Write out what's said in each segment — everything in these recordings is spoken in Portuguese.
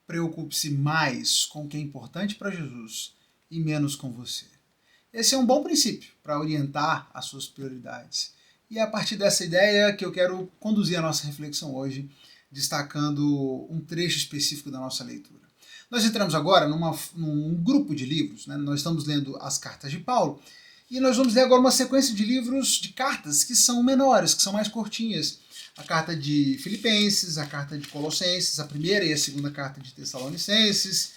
preocupe-se mais com o que é importante para Jesus e menos com você. Esse é um bom princípio para orientar as suas prioridades. E é a partir dessa ideia que eu quero conduzir a nossa reflexão hoje, destacando um trecho específico da nossa leitura. Nós entramos agora num grupo de livros, né? Nós estamos lendo as cartas de Paulo, e nós vamos ler agora uma sequência de livros, de cartas que são menores, que são mais curtinhas. A carta de Filipenses, a carta de Colossenses, a primeira e a segunda carta de Tessalonicenses,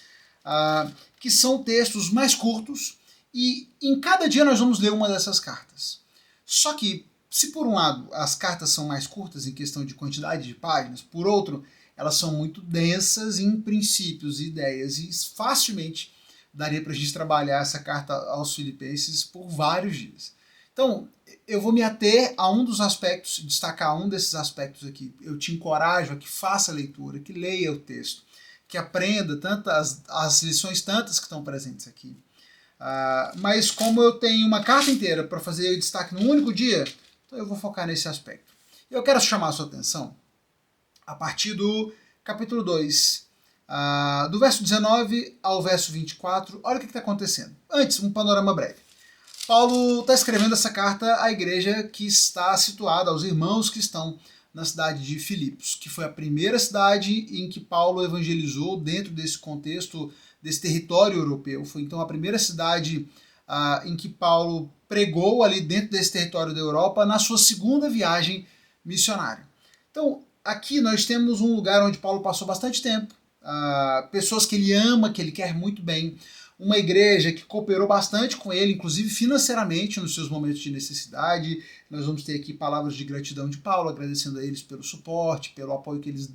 que são textos mais curtos, e em cada dia nós vamos ler uma dessas cartas. Só que, se por um lado as cartas são mais curtas em questão de quantidade de páginas, por outro, elas são muito densas em princípios e ideias, e facilmente daria para a gente trabalhar essa carta aos Filipenses por vários dias. Então, eu vou me ater a um dos aspectos, destacar um desses aspectos aqui. Eu te encorajo a que faça a leitura, que leia o texto, que aprenda as lições tantas que estão presentes aqui. Mas como eu tenho uma carta inteira para fazer o destaque num único dia, então eu vou focar nesse aspecto. Eu quero chamar a sua atenção a partir do capítulo 2, do verso 19 ao verso 24. Olha o que está acontecendo. Antes, um panorama breve. Paulo está escrevendo essa carta à igreja que está situada, aos irmãos que estão na cidade de Filipos, que foi a primeira cidade em que Paulo evangelizou dentro desse contexto, desse território europeu. Foi então a primeira cidade em que Paulo pregou ali dentro desse território da Europa na sua segunda viagem missionária. Então, aqui nós temos um lugar onde Paulo passou bastante tempo, pessoas que ele ama, que ele quer muito bem, uma igreja que cooperou bastante com ele, inclusive financeiramente, nos seus momentos de necessidade. Nós vamos ter aqui palavras de gratidão de Paulo, agradecendo a eles pelo suporte, pelo apoio que eles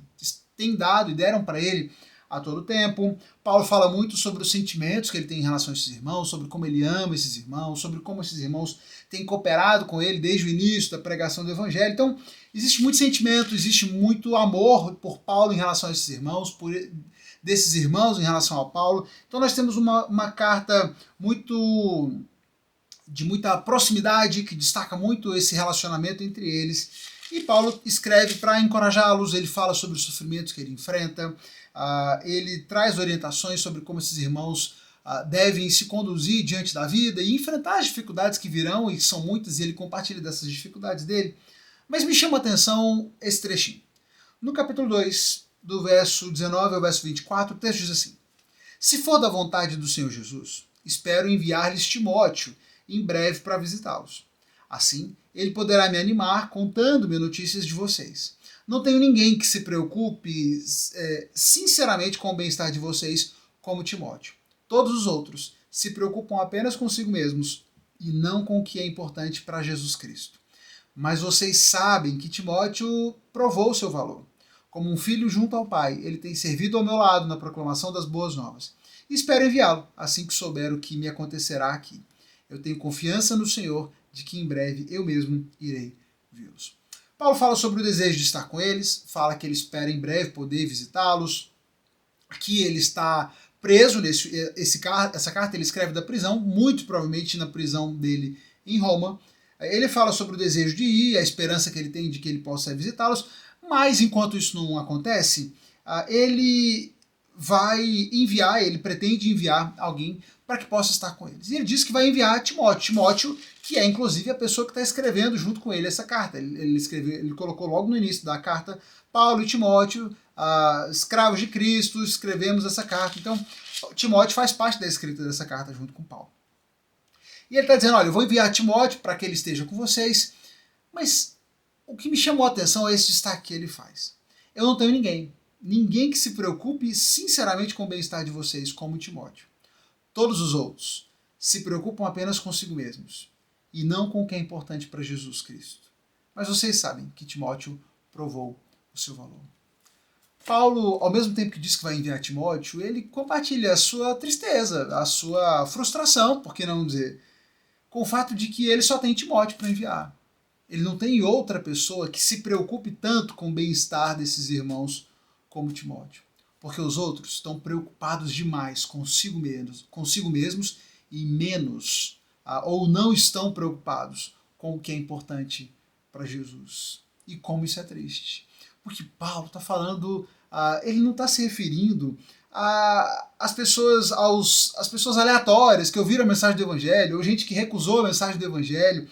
têm dado e deram para ele a todo tempo. Paulo fala muito sobre os sentimentos que ele tem em relação a esses irmãos, sobre como ele ama esses irmãos, sobre como esses irmãos têm cooperado com ele desde o início da pregação do evangelho. Então, existe muito sentimento, existe muito amor por Paulo em relação a esses irmãos, desses irmãos em relação a Paulo. Então nós temos uma carta de muita proximidade, que destaca muito esse relacionamento entre eles. E Paulo escreve para encorajá-los, ele fala sobre os sofrimentos que ele enfrenta, ele traz orientações sobre como esses irmãos devem se conduzir diante da vida e enfrentar as dificuldades que virão, e são muitas, e ele compartilha dessas dificuldades dele. Mas me chama a atenção esse trechinho. No capítulo 2, do verso 19 ao verso 24, o texto diz assim: Se for da vontade do Senhor Jesus, espero enviar-lhes Timóteo em breve para visitá-los. Assim, ele poderá me animar contando-me notícias de vocês. Não tenho ninguém que se preocupe sinceramente com o bem-estar de vocês como Timóteo. Todos os outros se preocupam apenas consigo mesmos e não com o que é importante para Jesus Cristo. Mas vocês sabem que Timóteo provou o seu valor. Como um filho junto ao pai, ele tem servido ao meu lado na proclamação das boas novas. E espero enviá-lo, assim que souber o que me acontecerá aqui. Eu tenho confiança no Senhor de que em breve eu mesmo irei vê-los. Paulo fala sobre o desejo de estar com eles, fala que ele espera em breve poder visitá-los. Aqui ele está preso, essa carta ele escreve da prisão, muito provavelmente na prisão dele em Roma. Ele fala sobre o desejo de ir, a esperança que ele tem de que ele possa visitá-los, mas enquanto isso não acontece, ele ele pretende enviar alguém para que possa estar com eles. E ele diz que vai enviar Timóteo, que é inclusive a pessoa que está escrevendo junto com ele essa carta. Ele colocou logo no início da carta, Paulo e Timóteo, escravos de Cristo, escrevemos essa carta. Então, Timóteo faz parte da escrita dessa carta junto com Paulo. E ele está dizendo, olha, eu vou enviar Timóteo para que ele esteja com vocês, mas o que me chamou a atenção é esse destaque que ele faz. Eu não tenho ninguém que se preocupe sinceramente com o bem-estar de vocês, como Timóteo. Todos os outros se preocupam apenas consigo mesmos e não com o que é importante para Jesus Cristo. Mas vocês sabem que Timóteo provou o seu valor. Paulo, ao mesmo tempo que diz que vai enviar Timóteo, ele compartilha a sua tristeza, a sua frustração, por que não dizer, com o fato de que ele só tem Timóteo para enviar. Ele não tem outra pessoa que se preocupe tanto com o bem-estar desses irmãos como Timóteo. Porque os outros estão preocupados demais consigo mesmos e menos, ou não estão preocupados com o que é importante para Jesus. E como isso é triste. Porque Paulo está falando, ele não está se referindo as pessoas aleatórias que ouviram a mensagem do Evangelho, ou gente que recusou a mensagem do Evangelho.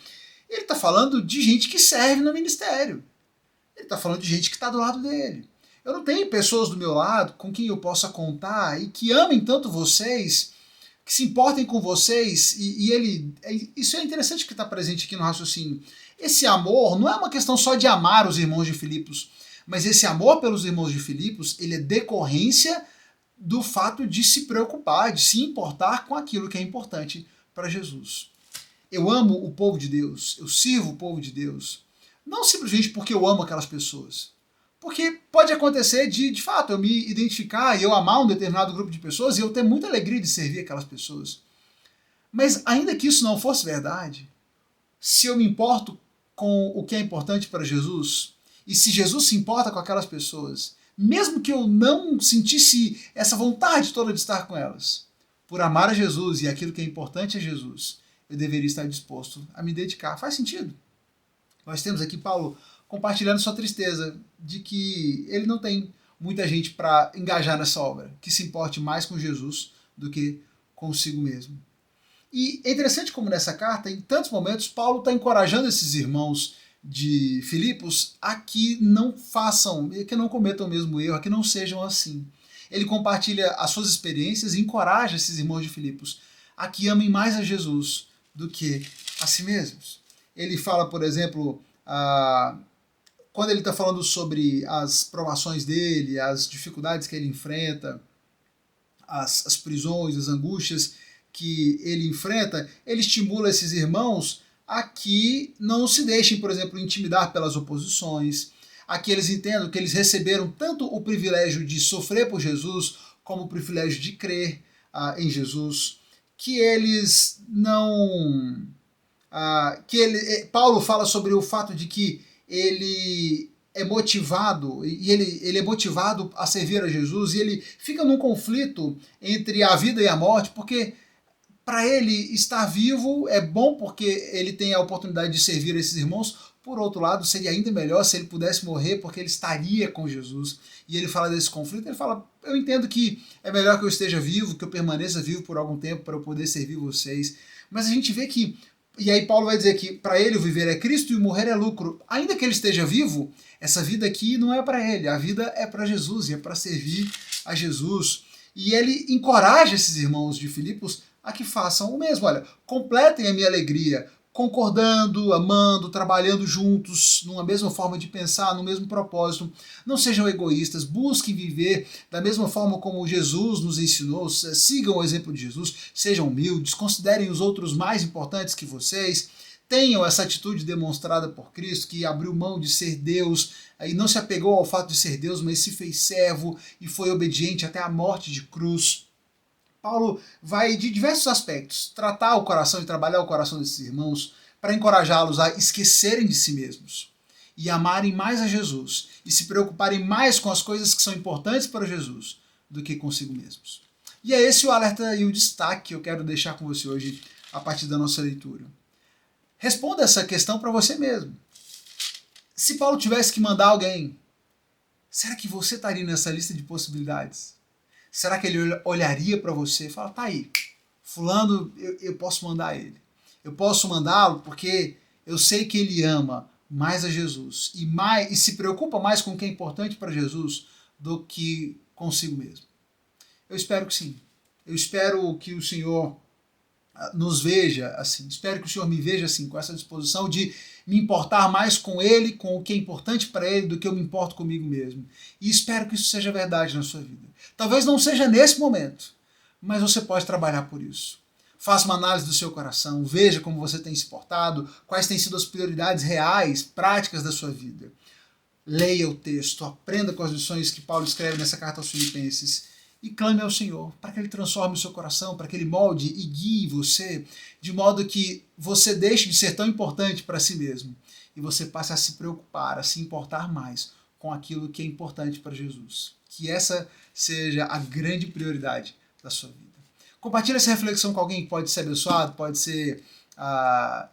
Ele está falando de gente que serve no ministério. Ele está falando de gente que está do lado dele. Eu não tenho pessoas do meu lado com quem eu possa contar e que amem tanto vocês, que se importem com vocês, isso é interessante que está presente aqui no raciocínio. Esse amor não é uma questão só de amar os irmãos de Filipos, mas esse amor pelos irmãos de Filipos, ele é decorrência do fato de se preocupar, de se importar com aquilo que é importante para Jesus. Eu amo o povo de Deus, eu sirvo o povo de Deus, não simplesmente porque eu amo aquelas pessoas. Porque pode acontecer de fato, eu me identificar e eu amar um determinado grupo de pessoas e eu ter muita alegria de servir aquelas pessoas. Mas ainda que isso não fosse verdade, se eu me importo com o que é importante para Jesus, e se Jesus se importa com aquelas pessoas, mesmo que eu não sentisse essa vontade toda de estar com elas, por amar a Jesus e aquilo que é importante a Jesus, eu deveria estar disposto a me dedicar. Faz sentido? Nós temos aqui Paulo compartilhando sua tristeza de que ele não tem muita gente para engajar nessa obra, que se importe mais com Jesus do que consigo mesmo. E é interessante como nessa carta, em tantos momentos, Paulo está encorajando esses irmãos de Filipos a que não façam, que não cometam o mesmo erro, a que não sejam assim. Ele compartilha as suas experiências e encoraja esses irmãos de Filipos a que amem mais a Jesus do que a si mesmos. Ele fala, por exemplo, quando ele está falando sobre as provações dele, as dificuldades que ele enfrenta, as prisões, as angústias que ele enfrenta, ele estimula esses irmãos a que não se deixem, por exemplo, intimidar pelas oposições, a que eles entendam que eles receberam tanto o privilégio de sofrer por Jesus, como o privilégio de crer em Jesus, que eles não... Paulo fala sobre o fato de que ele é motivado, e ele é motivado a servir a Jesus, e ele fica num conflito entre a vida e a morte, porque para ele estar vivo é bom porque ele tem a oportunidade de servir esses irmãos. Por outro lado, seria ainda melhor se ele pudesse morrer porque ele estaria com Jesus. E ele fala desse conflito, ele fala, eu entendo que é melhor que eu esteja vivo, que eu permaneça vivo por algum tempo para eu poder servir vocês. Mas a gente vê que, e aí Paulo vai dizer que para ele o viver é Cristo e o morrer é lucro. Ainda que ele esteja vivo, essa vida aqui não é para ele, a vida é para Jesus, e é para servir a Jesus. E ele encoraja esses irmãos de Filipos a que façam o mesmo. Olha, completem a minha alegria, concordando, amando, trabalhando juntos, numa mesma forma de pensar, no mesmo propósito. Não sejam egoístas, busquem viver da mesma forma como Jesus nos ensinou, sigam o exemplo de Jesus, sejam humildes, considerem os outros mais importantes que vocês, tenham essa atitude demonstrada por Cristo, que abriu mão de ser Deus, e não se apegou ao fato de ser Deus, mas se fez servo e foi obediente até a morte de cruz. Paulo vai, de diversos aspectos, tratar o coração e trabalhar o coração desses irmãos para encorajá-los a esquecerem de si mesmos e amarem mais a Jesus e se preocuparem mais com as coisas que são importantes para Jesus do que consigo mesmos. E é esse o alerta e o destaque que eu quero deixar com você hoje a partir da nossa leitura. Responda essa questão para você mesmo. Se Paulo tivesse que mandar alguém, será que você estaria nessa lista de possibilidades? Será que ele olharia para você e fala, tá aí, fulano, eu posso mandar ele. Eu posso mandá-lo porque eu sei que ele ama mais a Jesus e se preocupa mais com o que é importante para Jesus do que consigo mesmo. Eu espero que sim. Eu espero que o Senhor nos veja assim. Espero que o Senhor me veja assim, com essa disposição de me importar mais com Ele, com o que é importante para Ele, do que eu me importo comigo mesmo. E espero que isso seja verdade na sua vida. Talvez não seja nesse momento, mas você pode trabalhar por isso. Faça uma análise do seu coração, veja como você tem se portado, quais têm sido as prioridades reais, práticas da sua vida. Leia o texto, aprenda com as lições que Paulo escreve nessa carta aos Filipenses e clame ao Senhor para que Ele transforme o seu coração, para que Ele molde e guie você, de modo que você deixe de ser tão importante para si mesmo e você passe a se preocupar, a se importar mais com aquilo que é importante para Jesus. Que essa seja a grande prioridade da sua vida. Compartilhe essa reflexão com alguém que pode ser abençoado, pode ser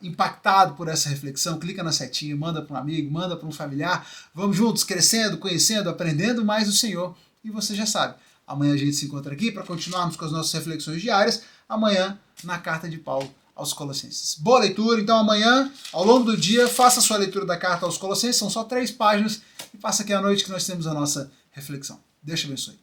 impactado por essa reflexão. Clica na setinha, manda para um amigo, manda para um familiar. Vamos juntos, crescendo, conhecendo, aprendendo mais do Senhor. E você já sabe, Amanhã a gente se encontra aqui para continuarmos com as nossas reflexões diárias, amanhã na carta de Paulo aos Colossenses. Boa leitura, então amanhã, ao longo do dia, faça a sua leitura da carta aos Colossenses, são só 3 páginas, e passa aqui à noite que nós temos a nossa reflexão. Deus te abençoe.